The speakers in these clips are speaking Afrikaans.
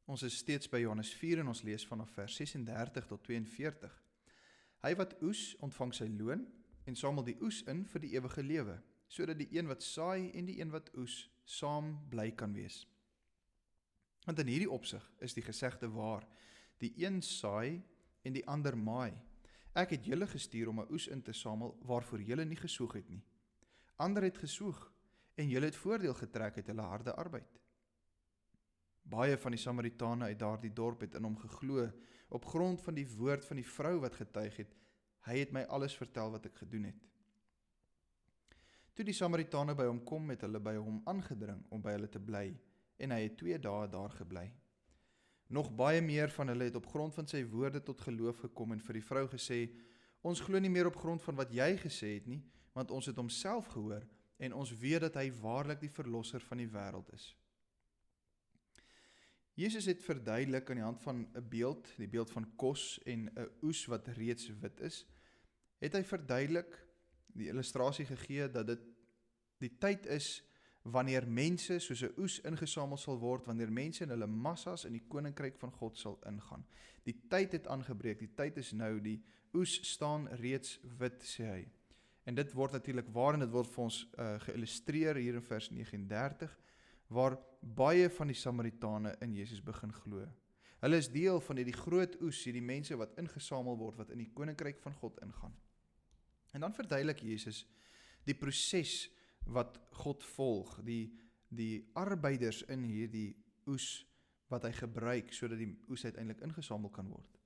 Ons is steeds by Johannes 4 en ons lees vanaf vers 36 tot 42. Hy wat oes, ontvang sy loon en samel die oes in vir die ewige lewe, sodat die een wat saai en die een wat oes saam bly kan wees. Want in hierdie opsig is die gesegde waar, die een saai en die ander maai. Ek het julle gestuur om 'n oes in te samel waarvoor julle nie gesoeg het nie. Ander het gesoeg en julle het voordeel getrek uit hulle harde arbeid. Baie van die Samaritane uit daardie dorp het in hom geglo, op grond van die woord van die vrou wat getuig het, hy het my alles vertel wat ek gedoen het. Toe die Samaritane by hom kom, het hulle by hom aangedring om by hulle te bly, en hy het 2 dae daar gebly. Nog baie meer van hulle het op grond van sy woorde tot geloof gekom en vir die vrou gesê, ons glo nie meer op grond van wat jy gesê het nie, want ons het hom self gehoor, en ons weet dat hy waarlik die verlosser van die wêreld is. Jesus het verduidelik aan die hand van 'n beeld, die beeld van kos en 'n oes wat reeds wit is, het hy verduidelik, die illustrasie gegee, dat dit die tyd is wanneer mense soos 'n oes ingesamel sal word, wanneer mense in hulle massas in die koninkryk van God sal ingaan. Die tyd het aangebreek, die tyd is nou, die oes staan reeds wit, sê hy. En dit word natuurlik waar, en dit word vir ons geïllustreer hier in vers 39, waar baie van die Samaritane in Jesus begin glo. Hulle is deel van hierdie groot oes, hierdie mense wat ingesamel word, wat in die koninkryk van God ingaan. En dan verduidelik Jesus die proses wat God volg, die arbeiders in hierdie oes wat hy gebruik, sodat die oes uiteindelik ingesamel kan word.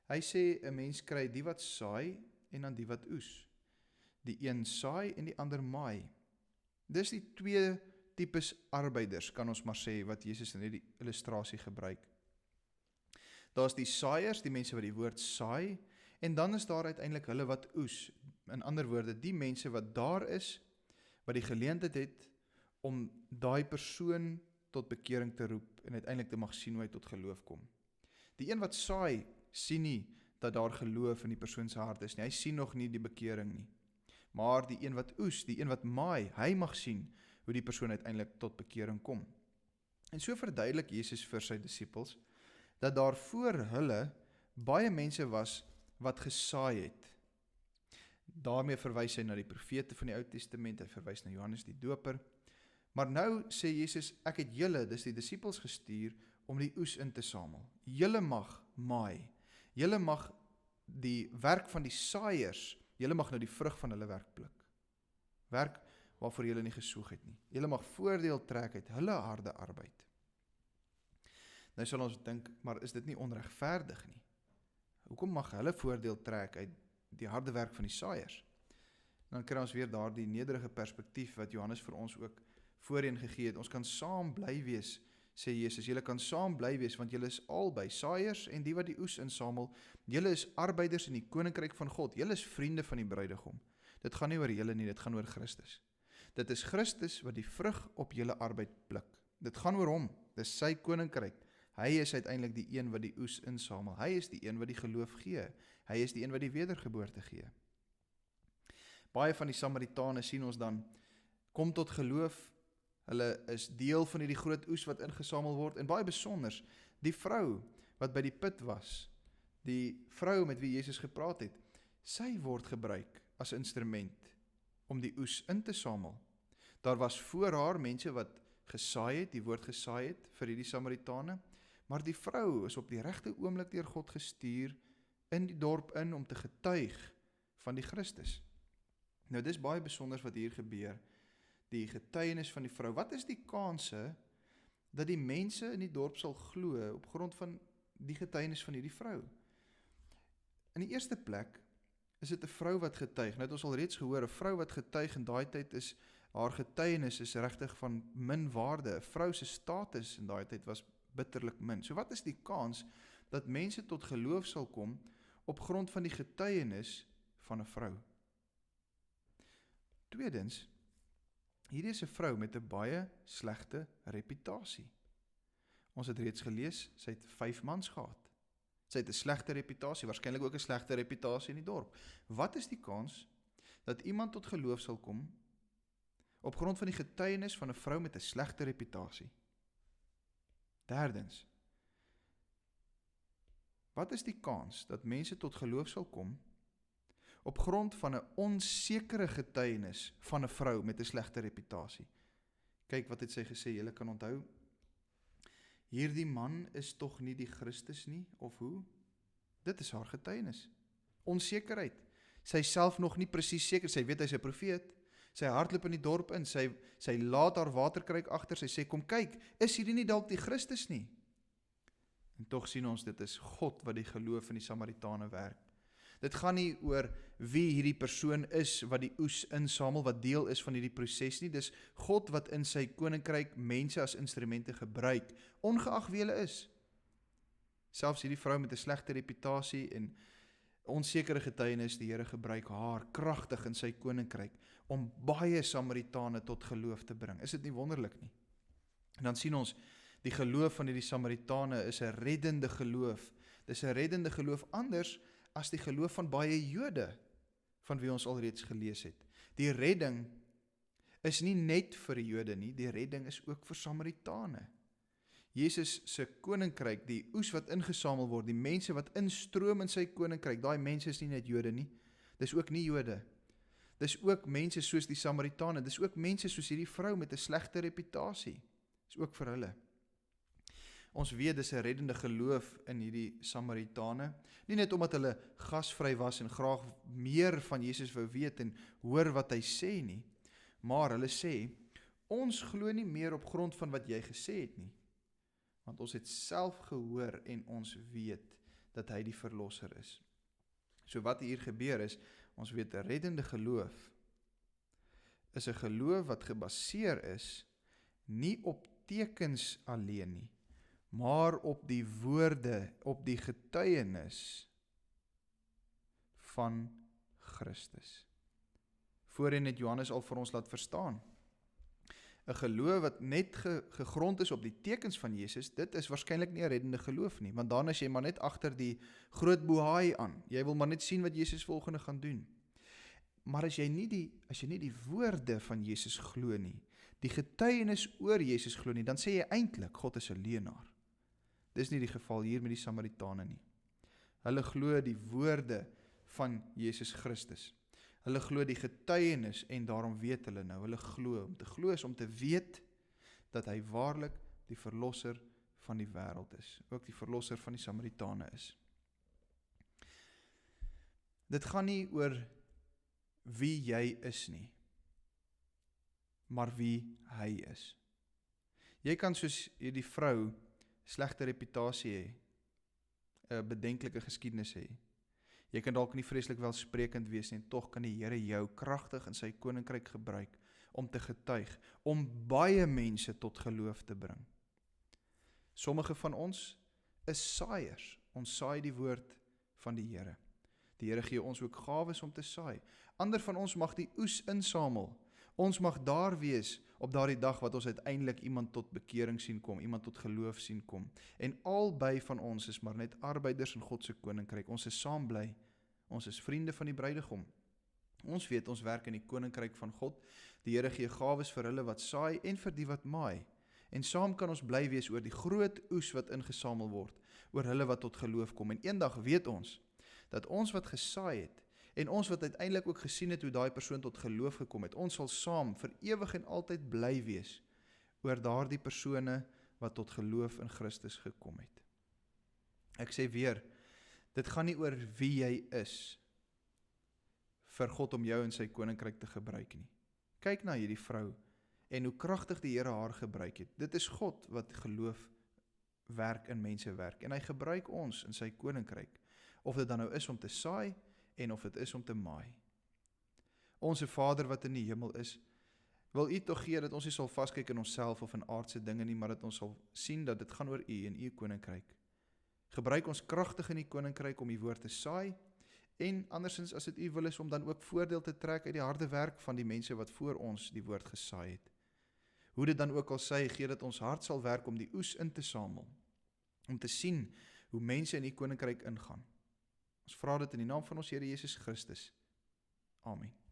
Hy sê, 'n mens kry die wat saai en dan die wat oes. Die een saai en die ander maai. Dis die 2 tipes arbeiders, kan ons maar sê, wat Jesus in hierdie illustrasie gebruik. Daar's die saaiers, die mense wat die woord saai, en dan is daar uiteindelik hulle wat oes. In ander woorde, die mense wat daar is, wat die geleentheid het om daai persoon tot bekering te roep en uiteindelik te mag sien hoe hy tot geloof kom. Die een wat saai, sien nie dat daar geloof in die persoon se hart is nie. Hy sien nog nie die bekering nie. Maar die een wat oes, die een wat maai, hy mag sien hoe die persoon uiteindelik tot bekering kom. En so verduidelik Jesus vir sy disippels dat daar voor hulle baie mense was wat gesaai het. Daarmee verwys hy na die profete van die Ou Testament, hy verwys na Johannes die Doper. Maar nou sê Jesus, ek het julle, dis die disippels gestuur, om die oes in te samel. Julle mag maai. Julle mag die werk van die saaiers, julle mag nou die vrug van hulle werk pluk. Werk waarvoor julle nie gesoeg het nie. Julle mag voordeel trek uit hulle harde arbeid. Nou sal ons dink, maar is dit nie onregverdig nie? Hoekom mag hulle voordeel trek uit die harde werk van die saaiers? Dan kry ons weer daardie nederige perspektief wat Johannes vir ons ook voorheen gegee het. Ons kan saam bly wees, sê Jesus. Julle kan saam bly wees, want julle is albei saaiers en die wat die oes insamel. Julle is arbeiders in die koninkryk van God. Julle is vriende van die bruidegom. Dit gaan nie oor julle nie, dit gaan oor Christus. Dit is Christus wat die vrug op julle arbeid pluk. Dit gaan oor hom. Dis sy koninkryk. Hy is uiteindelik die een wat die oes insamel. Hy is die een wat die geloof gee. Hy is die een wat die wedergeboorte gee. Baie van die Samaritane sien ons dan kom tot geloof. Hulle is deel van hierdie groot oes wat ingesamel word. En baie besonders, die vrou wat by die put was, die vrou met wie Jesus gepraat het, sy word gebruik as instrument om die oes in te samel. Daar was voor haar mense wat gesaai het, die woord gesaai het vir hierdie Samaritane, maar die vrou is op die regte oomblik deur God gestuur in die dorp in om te getuig van die Christus. Nou dis baie besonders wat hier gebeur, die getuienis van die vrou. Wat is die kanse dat die mense in die dorp sal glo op grond van die getuienis van hierdie vrou? In die eerste plek is dit 'n vrou wat getuig. Nou het ons al reeds gehoor, 'n vrou wat getuig in daai tyd is, haar getuienis is regtig van min waarde. 'n Vrou se status in daai tyd was bitterlik min. So wat is die kans dat mense tot geloof sal kom op grond van die getuienis van 'n vrou? Tweedens, hierdie is 'n vrou met 'n baie slegte reputasie. Ons het reeds gelees, sy het 5 mans gehad. Sy het 'n slegte reputasie, waarskynlik ook 'n slegte reputasie in die dorp. Wat is die kans dat iemand tot geloof sal kom op grond van die getuienis van 'n vrou met 'n slegte reputasie? Derdens, Wat is die kans dat mense tot geloof sal kom op grond van 'n onsekere getuienis van 'n vrou met 'n slegte reputasie? Kyk wat het sy gesê, julle kan onthou. Hierdie man is tog nie die Christus nie, of hoe? Dit is haar getuienis. Onsekerheid. Sy self nog nie presies seker, sy weet hy's 'n profeet. Sy hardloop in die dorp in, sy laat haar waterkruik agter, sy sê, kom kyk, is hierdie nie dalk die Christus nie? En tog sien ons, dit is God wat die geloof in die Samaritane werk. Dit gaan nie oor wie hierdie persoon is wat die oes insamel, wat deel is van hierdie proses nie. Dis God wat in sy koninkryk mense as instrumente gebruik, ongeag wie hulle is. Selfs hierdie vrou met 'n slegte reputasie en onsekere getuienis, die Here gebruik haar kragtig in sy koninkryk om baie Samaritane tot geloof te bring. Is dit nie wonderlik nie? En dan sien ons, die geloof van hierdie Samaritane is 'n reddende geloof. Dis 'n reddende geloof anders as die geloof van baie Jode, van wie ons alreeds gelees het. Die redding is nie net vir die Jode nie, die redding is ook vir Samaritane. Jesus se koninkryk, die oes wat ingesamel word, die mense wat instroom in sy koninkryk, daai mense is nie net Jode nie, dis ook nie Jode. Dis ook mense soos die Samaritane, dis ook mense soos hierdie vrou met 'n slegte reputasie. Dis ook vir hulle. Ons weet dis 'n reddende geloof in hierdie Samaritane, nie net omdat hulle gasvry was en graag meer van Jesus wou weet en hoor wat hy sê nie, maar hulle sê, ons glo nie meer op grond van wat jy gesê het nie, want ons het self gehoor en ons weet dat hy die verlosser is. So wat hier gebeur is, ons weet 'n reddende geloof is 'n geloof wat gebaseer is nie op tekens alleen nie, maar op die woorde, op die getuienis van Christus. Voorheen het Johannes al vir ons laat verstaan. 'n geloof wat net gegrond is op die tekens van Jesus, dit is waarskynlik nie 'n reddende geloof nie, want dan is jy maar net agter die groot bohaai aan. Jy wil maar net sien wat Jesus volgende gaan doen. Maar as jy nie die woorde van Jesus glo nie, die getuienis oor Jesus glo nie, dan sê jy eintlik God is 'n leienaar. Dis nie die geval hier met die Samaritane nie. Hulle glo die woorde van Jesus Christus. Hulle glo die getuienis en daarom weet hulle nou. Hulle glo. Om te glo is om te weet dat hy waarlik die verlosser van die wêreld is. Ook die verlosser van die Samaritane is. Dit gaan nie oor wie jy is nie, maar wie hy is. Jy kan soos hierdie vrou slegte reputasie hê, 'n bedenklike geskiedenis hê. Jy kan dalk nie vreeslik welsprekend wees nie, en tog kan die Here jou kragtig in sy koninkryk gebruik om te getuig, om baie mense tot geloof te bring. Sommige van ons is saaiers. Ons saai die woord van die Here. Die Here gee ons ook gawes om te saai. Ander van ons mag die oes insamel. Ons mag daar wees op daardie dag wat ons uiteindelik iemand tot bekering sien kom, iemand tot geloof sien kom. En albei van ons is maar net arbeiders in God se koninkryk. Ons is saam bly. Ons is vriende van die bruidegom. Ons weet ons werk in die koninkryk van God. Die Here gee gawes vir hulle wat saai en vir die wat maai. En saam kan ons bly wees oor die groot oes wat ingesamel word, oor hulle wat tot geloof kom. En eendag weet ons dat ons wat gesaai het en ons wat uiteindelik ook gesien het hoe daai persoon tot geloof gekom het, ons sal saam vir ewig en altyd bly wees oor daardie persone wat tot geloof in Christus gekom het. Ek sê weer, dit gaan nie oor wie jy is vir God om jou in sy koninkryk te gebruik nie. Kyk na hierdie vrou en hoe kragtig die Here haar gebruik het. Dit is God wat geloof werk in mense werk en hy gebruik ons in sy koninkryk. Of dit dan nou is om te saai en of dit is om te maai. Onse Vader wat in die hemel is, wil U tog gee dat ons nie sal vaskyk in onsself of in aardse dinge nie, maar dat ons sal sien dat dit gaan oor U en U koninkryk. Gebruik ons kragtig in die koninkryk om U woord te saai en andersins as dit U wil is om dan ook voordeel te trek uit die harde werk van die mense wat voor ons die woord gesaai het. Hoe dit dan ook al sy, gee dat ons hart sal werk om die oes in te samel, om te sien hoe mense in U koninkryk ingaan. Ons vra dit in die naam van ons Here Jesus Christus. Amen.